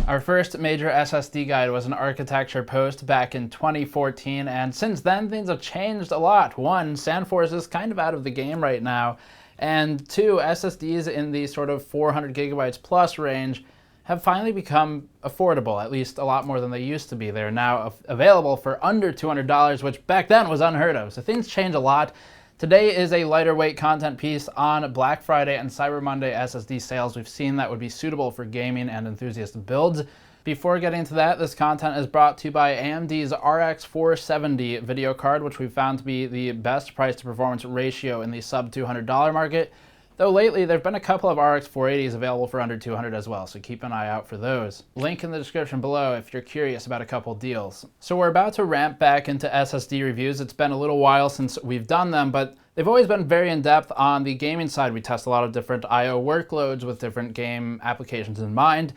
Our first major SSD guide was an architecture post back in 2014, and since then things have changed a lot. One, SandForce is kind of out of the game right now, and two, SSDs in the sort of 400 gigabytes plus range have finally become affordable, at least a lot more than they used to be. They're now available for under $200, which back then was unheard of. So things change a lot. Today is a lighter weight content piece on Black Friday and Cyber Monday SSD sales we've seen that would be suitable for gaming and enthusiast builds. Before getting into that, this content is brought to you by AMD's RX 470 video card, which we found to be the best price to performance ratio in the sub $200 market. Though lately, there have been a couple of RX 480s available for under $200 as well, so keep an eye out for those. Link in the description below if you're curious about a couple deals. So we're about to ramp back into SSD reviews. It's been a little while since we've done them, but they've always been very in-depth on the gaming side. We test a lot of different I/O workloads with different game applications in mind.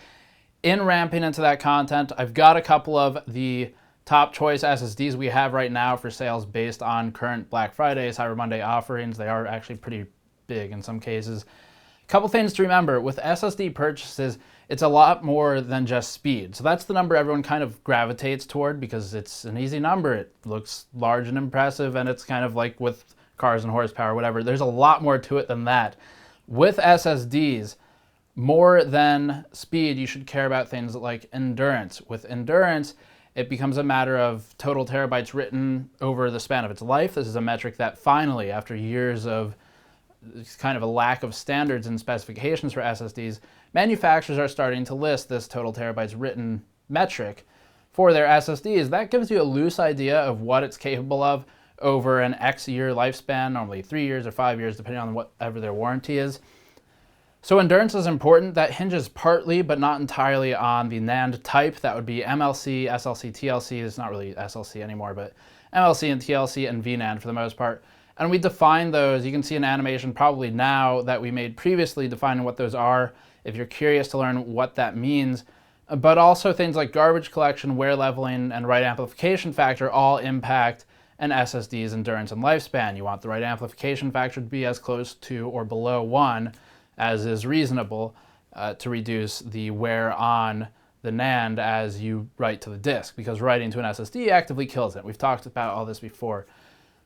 In ramping into that content, I've got a couple of the top choice SSDs we have right now for sales based on current Black Friday, Cyber Monday offerings. They are actually pretty big in some cases. A couple things to remember, with SSD purchases, it's a lot more than just speed. So that's the number everyone kind of gravitates toward because it's an easy number. It looks large and impressive, and it's kind of like with cars and horsepower, whatever. There's a lot more to it than that. With SSDs, more than speed, you should care about things like endurance. With endurance, it becomes a matter of total terabytes written over the span of its life. This is a metric that finally, after years of kind of a lack of standards and specifications for SSDs, manufacturers are starting to list this total terabytes written metric for their SSDs. That gives you a loose idea of what it's capable of over an X year lifespan, normally 3 years or 5 years, depending on whatever their warranty is. So endurance is important. That hinges partly, but not entirely, on the NAND type. That would be MLC, SLC, TLC. It's not really SLC anymore, but MLC and TLC and VNAND for the most part. And we define those. You can see an animation probably now that we made previously defining what those are if you're curious to learn what that means. But also things like garbage collection, wear leveling, and write amplification factor all impact an SSD's endurance and lifespan. You want the write amplification factor to be as close to or below 1 as is reasonable to reduce the wear on the NAND as you write to the disk, because writing to an SSD actively kills it. We've talked about all this before.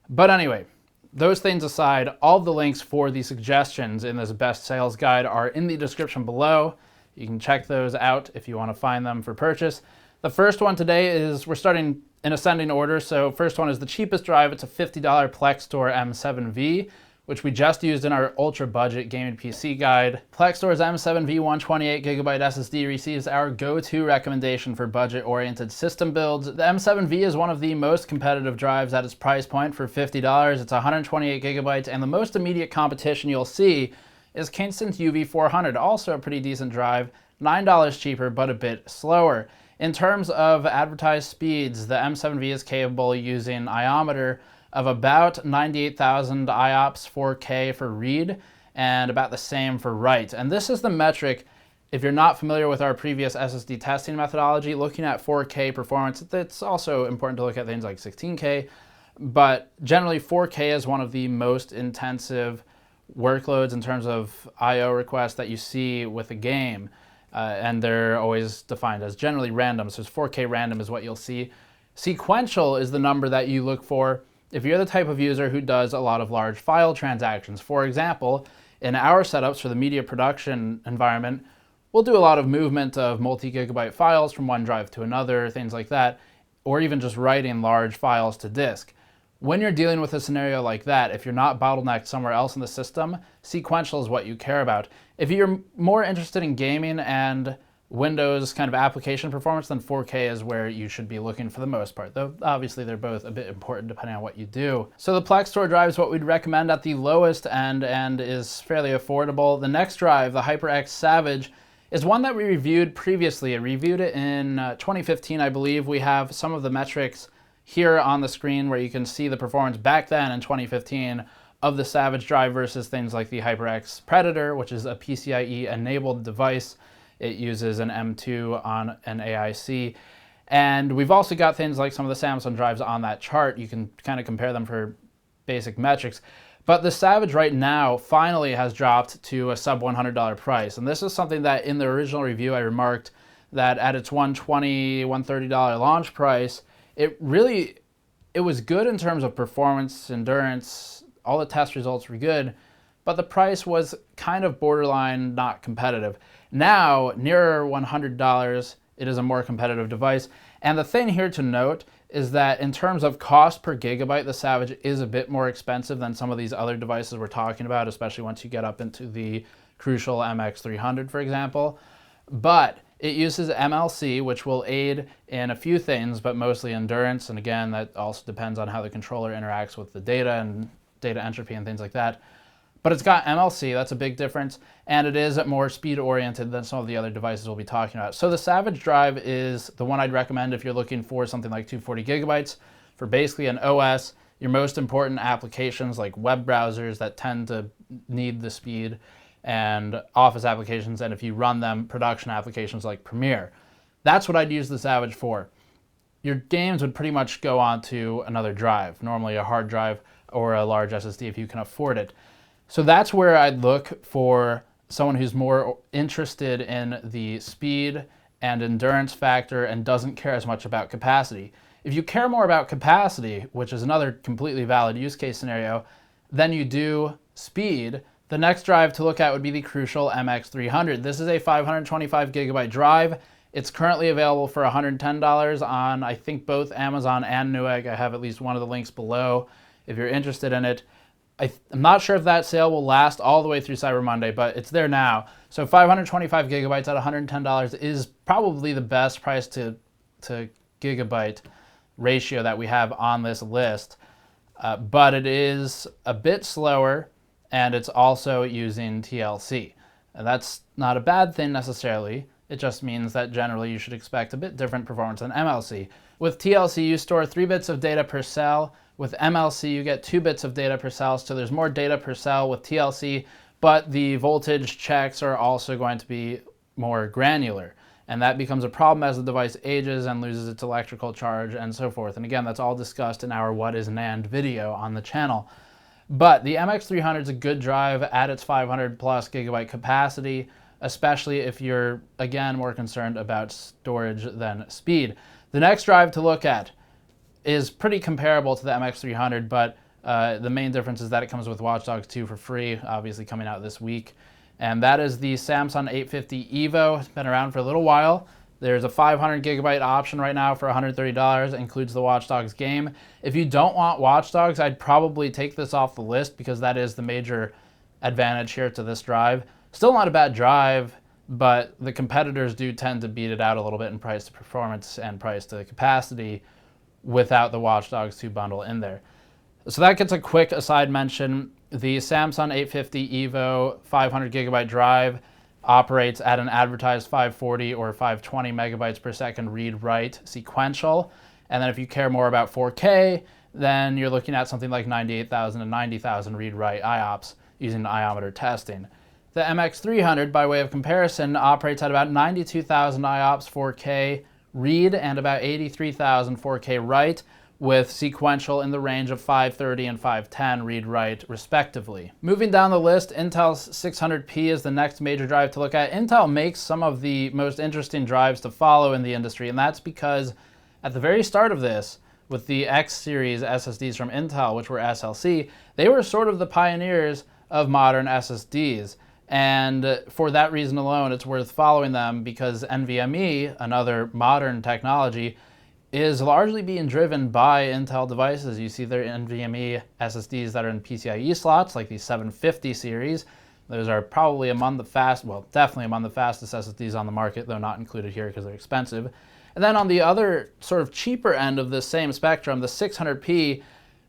But anyway, those things aside, all of the links for the suggestions in this best sales guide are in the description below. You can check those out if you want to find them for purchase. The first one today is, we're starting in ascending order. So first one is the cheapest drive. It's a $50 Plextor M7V, which we just used in our ultra budget gaming PC guide. Plextor's M7V 128GB SSD receives our go-to recommendation for budget-oriented system builds. The M7V is one of the most competitive drives at its price point for $50. It's 128GB, and the most immediate competition you'll see is Kingston's UV400, also a pretty decent drive, $9 cheaper, but a bit slower. In terms of advertised speeds, the M7V is capable using iometer of about 98,000 IOPS 4K for read and about the same for write. And this is the metric, if you're not familiar with our previous SSD testing methodology, looking at 4K performance. It's also important to look at things like 16K, but generally 4K is one of the most intensive workloads in terms of I/O requests that you see with a game, and they're always defined as generally random, so 4K random is what you'll see. Sequential is the number that you look for if you're the type of user who does a lot of large file transactions. For example, in our setups for the media production environment, we'll do a lot of movement of multi-gigabyte files from one drive to another, things like that, or even just writing large files to disk. When you're dealing with a scenario like that, if you're not bottlenecked somewhere else in the system, sequential is what you care about. If you're more interested in gaming and Windows kind of application performance, then 4K is where you should be looking for the most part, though obviously they're both a bit important depending on what you do. So the Plextor drive is what we'd recommend at the lowest end and is fairly affordable. The next drive, the HyperX Savage, is one that we reviewed previously. I reviewed it in 2015, I believe. We have some of the metrics here on the screen where you can see the performance back then in 2015 of the Savage drive versus things like the HyperX Predator, which is a PCIe-enabled device. It uses an M2 on an AIC. And we've also got things like some of the Samsung drives on that chart. You can kind of compare them for basic metrics. But the Savage right now finally has dropped to a sub $100 price. And this is something that in the original review I remarked that at its $120, $130 launch price, it was good in terms of performance, endurance, all the test results were good, but the price was kind of borderline not competitive. Now, nearer $100, it is a more competitive device. And the thing here to note is that in terms of cost per gigabyte, the Savage is a bit more expensive than some of these other devices we're talking about, especially once you get up into the crucial MX300, for example. But it uses MLC, which will aid in a few things, but mostly endurance. And again, that also depends on how the controller interacts with the data and data entropy and things like that. But it's got MLC, that's a big difference, and it is more speed-oriented than some of the other devices we'll be talking about. So the Savage drive is the one I'd recommend if you're looking for something like 240 gigabytes for basically an OS, your most important applications like web browsers that tend to need the speed, and Office applications, and if you run them, production applications like Premiere. That's what I'd use the Savage for. Your games would pretty much go onto another drive, normally a hard drive or a large SSD if you can afford it. So that's where I'd look for someone who's more interested in the speed and endurance factor and doesn't care as much about capacity. If you care more about capacity, which is another completely valid use case scenario, than you do speed, the next drive to look at would be the crucial MX300. This is a 525 gigabyte drive. It's currently available for $110 on, I think, both Amazon and Newegg. I have at least one of the links below if you're interested in it. I'm not sure if that sale will last all the way through Cyber Monday, but it's there now. So 525 gigabytes at $110 is probably the best price to gigabyte ratio that we have on this list. But it is a bit slower, and it's also using TLC. And that's not a bad thing necessarily. It just means that generally you should expect a bit different performance than MLC. With TLC, you store 3 bits of data per cell. With MLC, you get 2 bits of data per cell, so there's more data per cell with TLC, but the voltage checks are also going to be more granular. And that becomes a problem as the device ages and loses its electrical charge and so forth. And again, that's all discussed in our What is NAND video on the channel. But the MX300 is a good drive at its 500 plus gigabyte capacity, especially if you're, again, more concerned about storage than speed. The next drive to look at is pretty comparable to the MX300, but the main difference is that it comes with Watch Dogs 2 for free, obviously coming out this week. And that is the Samsung 850 EVO. It's been around for a little while. There's a 500 gigabyte option right now for $130. It includes the Watch Dogs game. If you don't want Watch Dogs, I'd probably take this off the list because that is the major advantage here to this drive. Still not a bad drive, but the competitors do tend to beat it out a little bit in price to performance and price to capacity without the Watch Dogs 2 bundle in there. So that gets a quick aside mention. The Samsung 850 EVO 500 gigabyte drive operates at an advertised 540 or 520 megabytes per second read-write sequential. And then if you care more about 4K, then you're looking at something like 98,000 and 90,000 read-write IOPS using iometer testing. The MX300, by way of comparison, operates at about 92,000 IOPS 4K read and about 83,000 4K write, with sequential in the range of 530 and 510 read-write respectively. Moving down the list, Intel's 600P is the next major drive to look at. Intel makes some of the most interesting drives to follow in the industry, and that's because at the very start of this, with the X series SSDs from Intel, which were SLC, they were sort of the pioneers of modern SSDs. And for that reason alone, it's worth following them because NVMe, another modern technology, is largely being driven by Intel devices. You see their NVMe SSDs that are in PCIe slots, like the 750 series. Those are probably among the definitely among the fastest SSDs on the market, though not included here because they're expensive. And then on the other sort of cheaper end of the same spectrum, the 600P,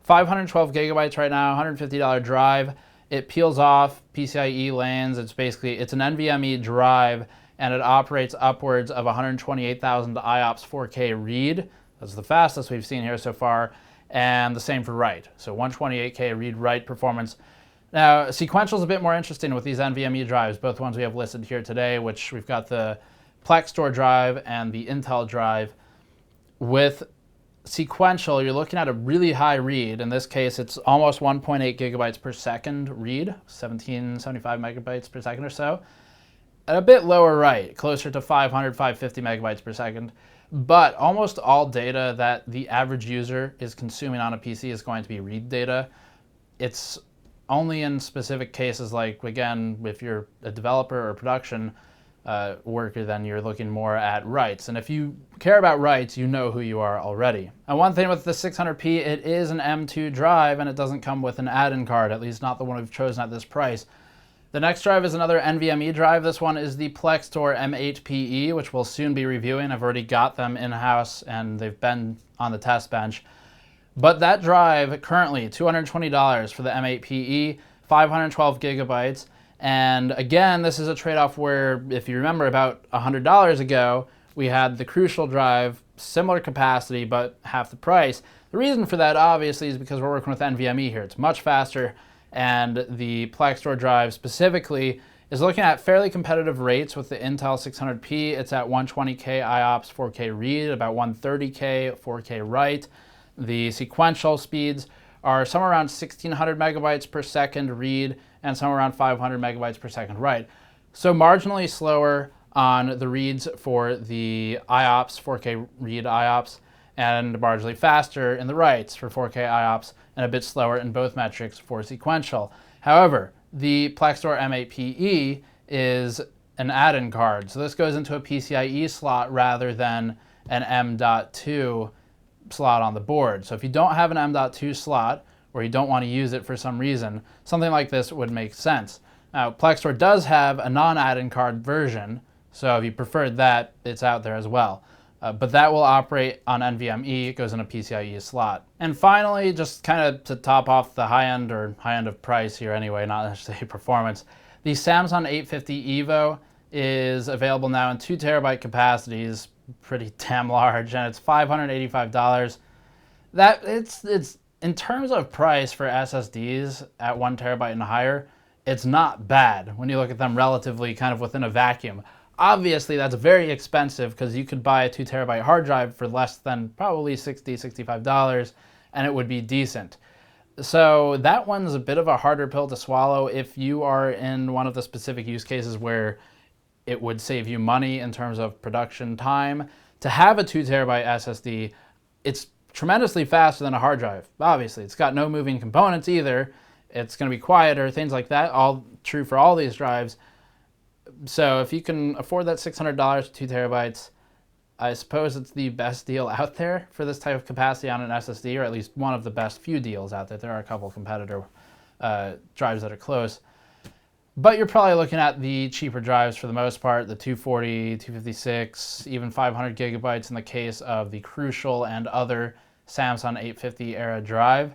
512 gigabytes right now, $150 drive. It peels off PCIe lanes. It's an NVMe drive, and it operates upwards of 128,000 IOPS 4K read. That's the fastest we've seen here so far, and the same for write. So 128K read-write performance. Now, sequential is a bit more interesting with these NVMe drives, both ones we have listed here today, which we've got the Plextor drive and the Intel drive. With sequential, you're looking at a really high read. In this case, it's almost 1.8 gigabytes per second read, 1775 megabytes per second or so. at a bit lower write, closer to 500, 550 megabytes per second. But almost all data that the average user is consuming on a PC is going to be read data. It's only in specific cases like, again, if you're a developer or production worker, then you're looking more at writes. And if you care about writes, you know who you are already. And one thing with the 600p, it is an M2 drive and it doesn't come with an add-in card, at least not the one we've chosen at this price. The next drive is another NVMe drive. This one is the Plextor M8 PE, which we'll soon be reviewing. I've already got them in-house and they've been on the test bench. But that drive, currently $220 for the M8 PE, 512 gigabytes. And again, this is a trade-off where, if you remember about $100 ago, we had the Crucial drive, similar capacity, but half the price. The reason for that, obviously, is because we're working with NVMe here. It's much faster. And the Plextor drive specifically is looking at fairly competitive rates with the Intel 600p. It's at 120K IOPS 4K read, about 130K 4K write. The sequential speeds are somewhere around 1600 megabytes per second read and somewhere around 500 megabytes per second write. So marginally slower on the reads for the IOPS, 4K read IOPS, and marginally faster in the writes for 4K IOPS, and a bit slower in both metrics for sequential. However, the Plextor M8 PE is an add-in card, so this goes into a PCIe slot rather than an M.2 slot on the board. So if you don't have an M.2 slot, or you don't want to use it for some reason, something like this would make sense. Now, Plextor does have a non-add-in card version, so if you preferred that, it's out there as well. But that will operate on NVMe. It goes in a PCIe slot. And finally, just kind of to top off the high end of price here anyway, not necessarily performance, the Samsung 850 EVO is available now in 2 terabyte capacities, pretty damn large, and it's $585. It's in terms of price for SSDs at 1 terabyte and higher, it's not bad when you look at them relatively kind of within a vacuum. Obviously, that's very expensive because you could buy a 2 terabyte hard drive for less than probably $60, $65, and it would be decent. So that one's a bit of a harder pill to swallow if you are in one of the specific use cases where it would save you money in terms of production time. To have a 2 terabyte SSD, it's tremendously faster than a hard drive. Obviously, it's got no moving components either. It's going to be quieter, things like that, all true for all these drives. So if you can afford that $600 2 terabytes, I suppose it's the best deal out there for this type of capacity on an SSD, or at least one of the best few deals out there. There are a couple competitor drives that are close. But you're probably looking at the cheaper drives for the most part, the 240, 256, even 500 gigabytes in the case of the Crucial and other Samsung 850 era drive.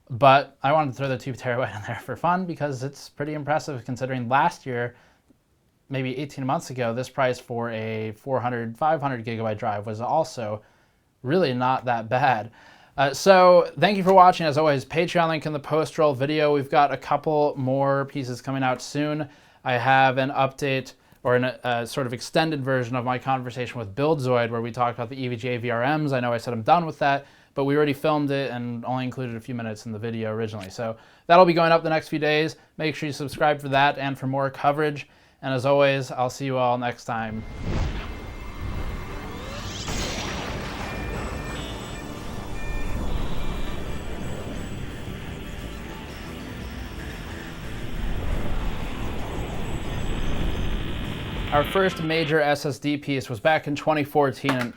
But I wanted to throw the 2 terabyte in there for fun because it's pretty impressive considering last year, maybe 18 months ago, this price for a 400, 500 gigabyte drive was also really not that bad. So thank you for watching. As always, Patreon link in the post-roll video. We've got a couple more pieces coming out soon. I have an update or a sort of extended version of my conversation with BuildZoid where we talked about the EVGA VRMs. I know I said I'm done with that, but we already filmed it and only included a few minutes in the video originally. So that'll be going up the next few days. Make sure you subscribe for that and for more coverage. And as always, I'll see you all next time. Our first major SSD piece was back in 2014.